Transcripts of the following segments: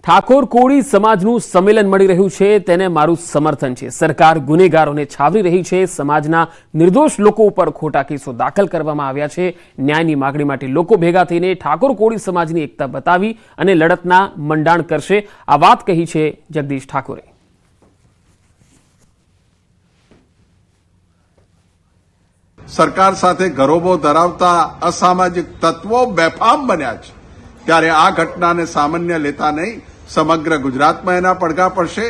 ઠાકોર કોળી સમાજનું સંમેલન મળી રહ્યું છે તેને મારું સમર્થન છે। સરકાર ગુનેગારોને છાવરી રહી છે। સમાજના નિર્દોષ લોકો ઉપર ખોટા કેસો દાખલ કરવામાં આવ્યા છે। ન્યાયની માગણી માટે લોકો ભેગા થઈને ઠાકોર કોળી સમાજની એકતા બતાવી અને લડતના મંડાણ કરશે। આ વાત કહી છે જગદીશ ઠાકોરે। સરકાર સાથે ગરોબો ધરાવતા અસામાજિક તત્વો બેફામ બન્યા છે, ત્યારે આ ઘટનાને સામાન્ય લેતા નહીં, સમગ્ર ગુજરાતમાં એના પડઘા પડશે।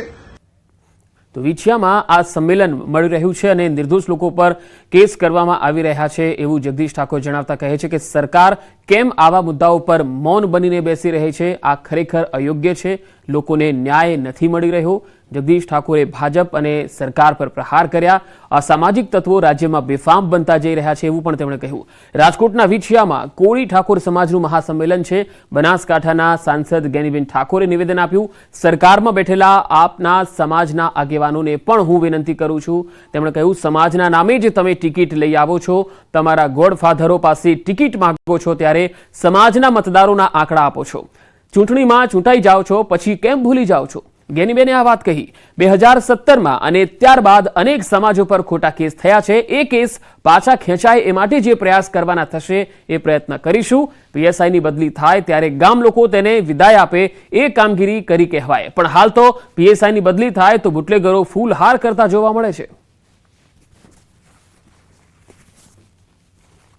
તો વિછિયામાં આ સંમેલન મળી રહ્યું છે અને નિર્દોષ લોકો પર કેસ કરવામાં આવી રહ્યા છે એવું જગદીશ ઠાકોર જણાવતા કહે છે કે સરકાર કેમ આવા મુદ્દાઓ પર મૌન બનીને બેસી રહી છે। આ ખરેખર અયોગ્ય છે। લોકોને ન્યાય નથી મળી રહ્યો। જગદીશ ઠાકોરે ભાજપ અને સરકાર પર પ્રહાર કર્યા। અસામાજિક તત્વો રાજ્યમાં બેફામ બનતા જઈ રહ્યા છે એવું પણ તેમણે કહ્યું। રાજકોટના વિછિયામાં કોળી ઠાકોર સમાજનું મહાસંમેલન છે। બનાસકાંઠાના સાંસદ જ્ઞાનીબેન ઠાકોરે નિવેદન આપ્યું। સરકારમાં બેઠેલા આપના સમાજના આગેવાનોને પણ હું વિનંતી કરું છું। તેમણે કહ્યું સમાજના નામે જ તમે ટિકિટ લઈ આવો છો, તમારા ગોડફાધરો પાસે ટિકિટ માંગો છો ત્યારે સમાજના મતદારોના આંકડા આપો છો। ચૂંટણીમાં ચૂંટાઈ જાઓ છો પછી કેમ ભૂલી જાઓ છો? જ્ઞાનીબેને આ વાત કહી। 2017માં અને ત્યારબાદ અનેક સમાજો પર ખોટા કેસ થયા છે। એ કેસ પાછા ખેંચાય એ માટે જે પ્રયાસ કરવાના થશે એ પ્રયત્ન કરીશું। પીએસઆઈની બદલી થાય ત્યારે ગામ લોકો તેને વિદાય આપે એ કામગીરી કરી કહેવાય, પણ હાલ તો પીએસઆઈની બદલી થાય તો બુટલેગરો ફૂલહાર કરતા જોવા મળે છે।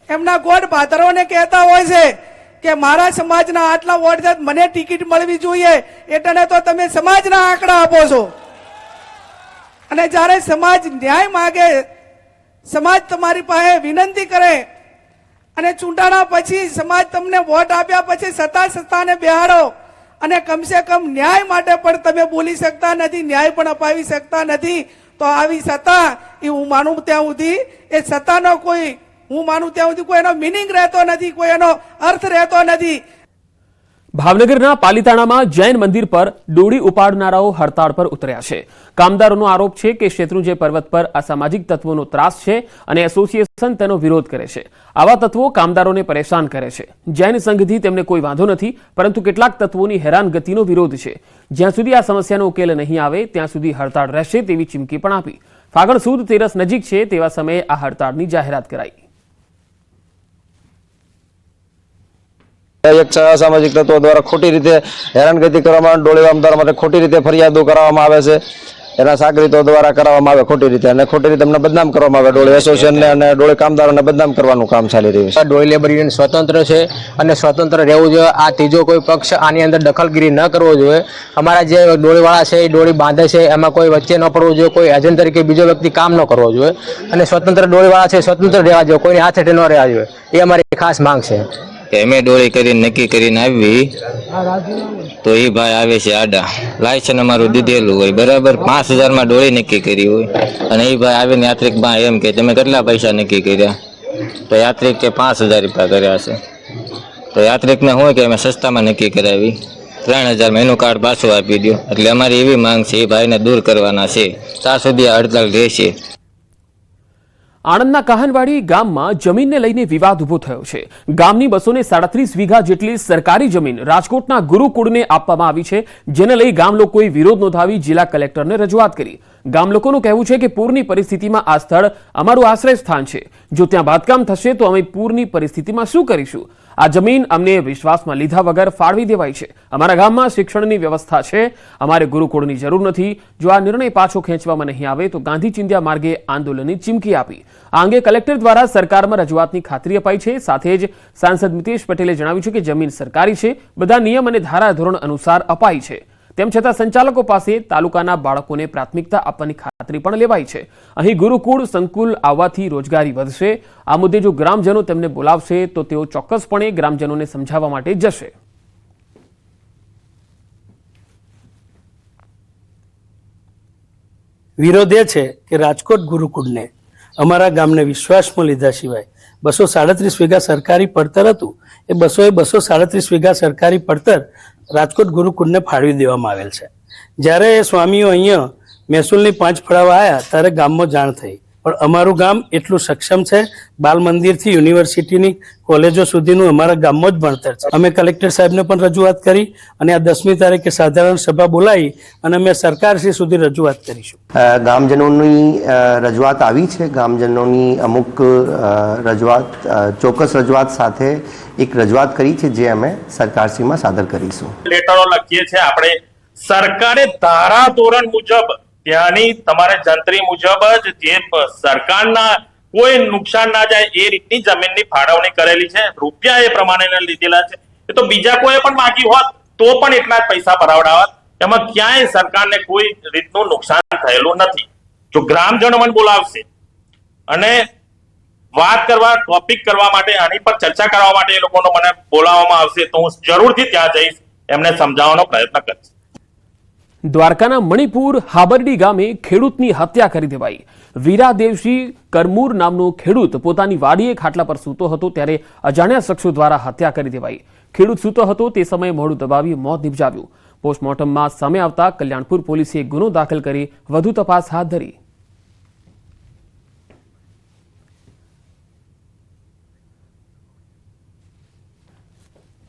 એમના ગોડ પાથરોને કહેતા હોય છે કે મારા સમાજના આટલા વોટ છે, મને ટિકિટ મળવી જોઈએ, એટલે તો તમે સમાજના આંકડા આપો છો। અને જ્યારે સમાજ ન્યાય માગે, સમાજ તમારી પાસે વિનંતી કરે અને ચૂંટાણા પછી સમાજ તમને વોટ આપ્યા પછી સત્તાને બેહાડો અને કમસે કમ ન્યાય માટે પણ તમે બોલી શકતા નથી, ન્યાય પણ અપાવી શકતા નથી, તો આવી સત્તા એ હું માનું ત્યાં સુધી એ સત્તાનો કોઈ હું માનું ત્યાં સુધી કોઈ એનો મીનિંગ રહેતો નથી, કોઈ એનો અર્થ રહેતો નથી। ભાવનગરના પાલિતાણામાં જૈન મંદિર પર ડોળી ઉપાડનારાઓ હડતાળ પર ઉતર્યા છે। કામદારોનો આરોપ છે કે શેત્રુંજય પર્વત પર અસામાજિક તત્વોનો ત્રાસ છે અને એસોસિએશન તેનો વિરોધ કરે છે। આવા તત્વો કામદારોને પરેશાન કરે છે। જૈન સંઘથી તેમને કોઈ વાંધો નથી, પરંતુ કેટલાક તત્વોની હેરાનગતિનો વિરોધ છે। જ્યાં સુધી આ સમસ્યાનો ઉકેલ નહીં આવે ત્યાં સુધી હડતાળ રહેશે તેવી ચીમકી પણ આપી। ફાગણ સુદ તેરસ નજીક છે તેવા સમયે આ હડતાળની જાહેરાત કરાઈ। એક અસામાજિક તત્વો દ્વારા ખોટી રીતે હેરાનગતિ કરવામાં આવે, ડોળી કામદારો માટે ખોટી રીતે ફરિયાદો કરવામાં આવે છે, એના સાગરીતો દ્વારા કરવામાં આવે ખોટી રીતે, અને ખોટી રીતે એમને બદનામ કરવામાં આવે। ડોળી એસોસિએશનને અને ડોળી કામદારોને બદનામ કરવાનું કામ ચાલી રહ્યું છે। ડોળી લેબર યુનિયન સ્વતંત્ર છે અને સ્વતંત્ર રહેવું જોઈએ। આ ત્રીજો કોઈ પક્ષ આની અંદર દખલગીરી ન કરવો જોઈએ। અમારા જે ડોળીવાળા છે એ ડોળી બાંધે છે એમાં કોઈ વચ્ચે ન પડવું જોઈએ, કોઈ એજન્ટ તરીકે બીજો વ્યક્તિ કામ ન કરવો જોઈએ અને સ્વતંત્ર ડોળીવાળા છે સ્વતંત્ર રહેવા જોઈએ, કોઈની હાથ હેઠળ ન રહેવા જોઈએ, એ અમારી ખાસ માંગ છે। કે અમે ડોળી કરીને નક્કી કરીને આવી તો એ ભાઈ આવે છે આડા, લાયસન્સ અમારું દીધેલું હોય બરાબર, 5000માં ડોળી નક્કી કરી હોય અને એ ભાઈ આવીને યાત્રિકમાં એમ કે તમે કેટલા પૈસા નક્કી કર્યા, તો યાત્રિક કે 5000 રૂપિયા કર્યા છે। તો યાત્રિકને શું કે અમે સસ્તામાં નક્કી કરાવી 3000માં એનું કાર્ડ પાછું આપી દો। એટલે અમારી એવી માંગ છે એ ભાઈને દૂર કરવાના છે, ત્યાં સુધી આ હડતાળ રહેશે। આણંદના કહાનવાડી ગામમાં જમીનને લઈને વિવાદ ઉભો થયો છે। ગામની 237 વીઘા જેટલી સરકારી જમીન રાજકોટના ગુરુકુળને આપવામાં આવી છે, જેને લઈ ગામ લોકોએ વિરોધ નોંધાવી જિલ્લા કલેક્ટરને રજૂઆત કરી। ગામ લોકોનું કહેવું છે કે પૂરની પરિસ્થિતિમાં આ સ્થળ અમારું આશ્રય સ્થાન છે, જો ત્યાં બાંધકામ થશે તો અમે પૂરની પરિસ્થિતિમાં શું કરીશું? આ જમીન અમને વિશ્વાસમાં લીધા વગર ફાળવી દેવાય છે। અમારા ગામમાં શિક્ષણની વ્યવસ્થા છે, અમારે ગુરુકુળની જરૂર નથી। જો આ નિર્ણય પાછો ખેંચવામાં નહીં આવે તો ગાંધી ચિંધ્યા માર્ગે આંદોલનની ચીમકી આપી। આ અંગે કલેક્ટર દ્વારા સરકારમાં રજૂઆતની ખાતરી અપાઈ છે। સાથે જ સાંસદ મિતેશ પટેલે જણાવ્યું છે કે જમીન સરકારી છે, બધા નિયમ અને ધારાધોરણ અનુસાર અપાઈ છે। તેમ છતાં સંચાલકો પાસે તાલુકાના બાળકોને પ્રાથમિકતા આપવાની ખાતરી પણ લેવાઈ છે। અહીં ગુરુકુળ સંકુલ આવવાથી રોજગારી વધશે। આ મુદ્દે જો ગ્રામજનો તેમને બોલાવશે તો તેઓ ચોક્કસપણે ગ્રામજનોને સમજાવવા માટે જશે। વિરોધ એ છે કે રાજકોટ ગુરુકુળને અમારા ગામને વિશ્વાસમાં લીધા સિવાય 237 વીઘા સરકારી પડતર હતું, એ 237 વીઘા સરકારી પડતર રાજકોટ ગુરુકુળને ફાળવી દેવામાં આવેલ છે। જ્યારે એ સ્વામીઓ અહીંયા મહેસૂલની 5 ફળાવા આવ્યા ત્યારે ગામમાં જાણ થઈ, પણ અમારું ગામ એટલું સક્ષમ છે. બાલ મંદિરથી યુનિવર્સિટીની કોલેજો સુધીનું અમારા ગામમાં જ ભણતર છે. અમે કલેક્ટર સાહેબને પણ રજૂઆત કરી અને આ 10મી તારીખે સાધારણ સભા બોલાવી અને અમે સરકારશ્રી સુધી રજૂઆત કરીશું. ગામજનોની રજૂઆત આવી છે. ગામજનોની અમુક રજૂઆત ચોક્કસ રજૂઆત સાથે એક રજૂઆત કરી છે જે અમે સરકારશ્રીમાં સાદર કરીશું. લેટરો લખીએ છીએ આપણે, સરકારે ધારા ધોરણ મુજબ ત્યાંની તમારે જંત્રી મુજબ જ જે સરકારના કોઈ નુકસાન ના જાય એ રીતની જમીનની ફાળવણી કરેલી છે. રૂપિયા એ પ્રમાણે લીધેલા છે. એ તો બીજા કોઈ પણ માગ્યું હોત તો પણ એટલા જ પૈસા ભરાવડાવત. એમાં ક્યાંય સરકારને કોઈ રીતનું નુકસાન થયેલું નથી. જો ગ્રામજનો મને બોલાવશે અને વાત કરવા, ટોપિક કરવા માટે, આની પર ચર્ચા કરવા માટે એ લોકોનો મને બોલાવવામાં આવશે તો હું જરૂરથી ત્યાં જઈશ, એમને સમજાવવાનો પ્રયત્ન કરીશ. દ્વારકાના મણિપુર હાબરડી ગામે ખેડૂતની હત્યા કરી દેવાઈ. વીરાદેવસિંહ કરમૂર નામનો ખેડૂત પોતાની વાડીએ ખાટલા પર સૂતો હતો ત્યારે અજાણ્યા શખ્સો દ્વારા હત્યા કરી દેવાઈ. ખેડૂત સૂતો હતો તે સમયે મોઢું દબાવી મોત નિપજાવ્યું. પોસ્ટમોર્ટમમાં સામે આવતા કલ્યાણપુર પોલીસે ગુનો દાખલ કરી વધુ તપાસ હાથ ધરી.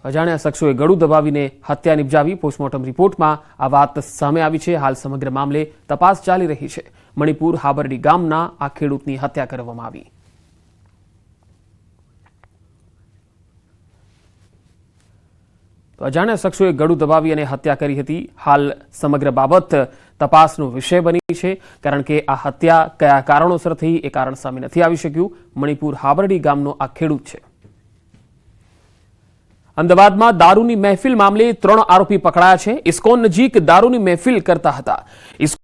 અજાણ્યા શખ્સોએ ગળું દબાવીને હત્યા નિપજાવી. પોસ્ટમોર્ટમ રિપોર્ટમાં આ વાત સામે આવી છે. હાલ સમગ્ર મામલે તપાસ ચાલી રહી છે. મણિપુર હાબરડી ગામના આ ખેડૂતની હત્યા કરવામાં આવી. તો અજાણ્યા શખ્સોએ ગળું દબાવી અને હત્યા કરી હતી. હાલ સમગ્ર બાબત તપાસનો વિષય બની છે, કારણ કે આ હત્યા કયા કારણોસર થઈ એ કારણ સામે નથી આવી શક્યું. મણિપુર હાબરડી ગામનો આ ખેડૂત છે. અમદાવાદમાં દારૂની મહેફિલ મામલે 3 આરોપી પકડાયા છે. ઇસ્કોન નજીક દારૂની મહેફિલ કરતા હતા.